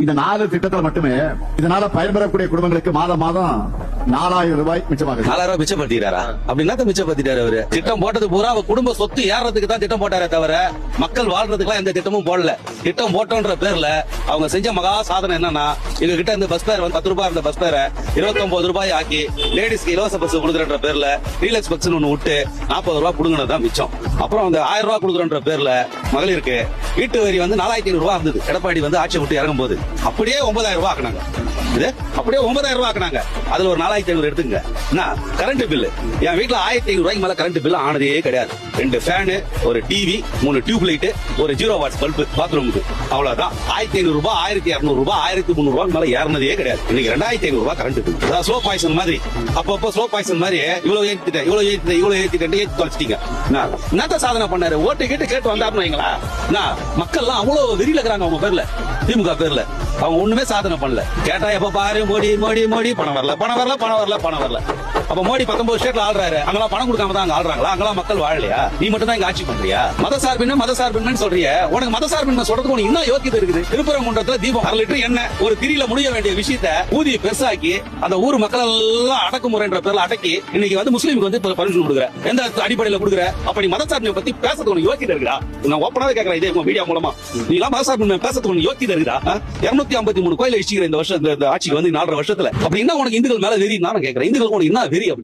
இந்த 4 திட்டத்தில் மட்டுமே இதனால பயன்பெறக்கூடிய குடும்பங்களுக்கு மாதம் 4000 ரூபாய் மிச்சமாகுது. 4000 ரூபாய் மிச்சப்படுத்திட்டாரா? அப்படின்னா மிச்சப்படுத்திட்டாரு அவரு. திட்டம் போட்டது பூரா குடும்ப சொத்து ஏறதுக்கு தான் திட்டம் போட்டாரே தவிர மக்கள் வாழ்றதுக்குலாம் எந்த திட்டமும் போடல. திட்டம் போட்டோன்ற பேர்ல அவங்க செஞ்ச மகா சாதனை என்னன்னா, எங்க கிட்ட இந்த பஸ் பேர் 10 ரூபாய் இருந்த பஸ் பேரை 29 ரூபாய் ஆக்கி லேடிஸ்க்கு இலவச பஸ் கொடுக்குறன்ற பேர்ல ரீலக்ஸ் பஸ் ஒண்ணு விட்டு 40 ரூபாய் புடுங்கினதான் மிச்சம். அப்புறம் அந்த 1000 ரூபாய் கொடுக்குறன்ற பேர்ல மகளிருக்கு வீட்டு வரி 4500 ரூபாய் இருந்தது. எடப்பாடி ஆட்சி விட்டு இறங்கும் போது அப்படியே 9000 ரூபாய் ஆக்குனாங்க. அப்படியே 9000 ரூபாய் ஆக்குனாங்க. அதுல ஒரு 4500 எடுத்துங்க. கரண்ட் பில்லு என் வீட்டுல 1500 ரூபாய்க்கு மேல கரண்ட் பில் ஆனதே கிடையாது. 2 ஃபேனு, ஒரு டிவி, 3 டியூப் லைட், ஒரு 0 வாட்ஸ் பல்பு பாத்ரூமுக்கு, அவ்வளவுதான். 1500 ரூபாய், 1200 ரூபாய், 1300 ரூபாய் மேல ஏறினதே கிடையாது. இன்னைக்கு 2500 ரூபாய் கரண்ட் பில். அதான் ஸ்லோ பாய்சன் மாதிரி. அப்பப்போ ஸ்லோ பாய்சன் மாதிரி இவ்வளவு ஏத்திட்டேன் ஏத்தி தொலைச்சிட்டீங்க. என்னத்த சாதனை பண்ணாரு? ஓட்டு கேட்டு வந்தாருன்னு வைங்களா, மக்கள் அவ்வளவு வெறியில இருக்கிறாங்க அவங்க பேர்ல, திமுக பேர்ல. அவங்க ஒண்ணுமே சாதனை பண்ணல. கேட்டா எப்ப பாரு மோடி மோடி மோடி, பணம் வரல. அப்ப மோடி 19 ஸ்டேட்ல ஆள்றாரு. அங்கெல்லாம் பணம் கொடுக்காம தான் அங்க ஆள்றாங்களா? அங்கெல்லாம் மக்கள் வாழலையா? நீ மட்டும் தான் இங்க ஆட்சி பண்றியா? மதசார்பின்மை சொல்றிய. உனக்கு மதசார்பின்மை சொல்றதுக்கு உனக்கு இன்னும் யோக்கியதை இருக்குது? திருப்பரங்குன்றத்துல தீபம் 1/2 லிட்டர் எண்ணெய் ஒரு திரியில முடிய வேண்டிய விஷயத்த ஊதி பெருசாக்கி அந்த ஊர் மக்கள் எல்லாம் அடக்குமுறைன்ற பேர்ல அடக்கி இன்னைக்கு முஸ்லீமுக்கு பர்மிஷன் கொடுக்குற. எந்த அடிப்படையில கொடுக்குற? அப்படி மதசார்பின்மை பத்தி பேசுறதுக்கு உனக்கு யோக்கியதை இருக்குதா? நான் ஓப்பனாவே கேட்கறேன் இதே மீடியா மூலமா. நீ எல்லாம் மதசார்பின்மை பேசுறதுக்கு உனக்கு யோக்கியதை இருக்குதா? 253 கோயில இடிச்சுக்கிற இந்த வருஷம், இந்த ஆட்சிக்கு 4.5 வருஷத்துல. அப்படின்னா உனக்கு இந்துக்கள் மேல வெறி நான் கேட்கிறேன். இந்துக்கள் உனக்கு என்ன வெறி?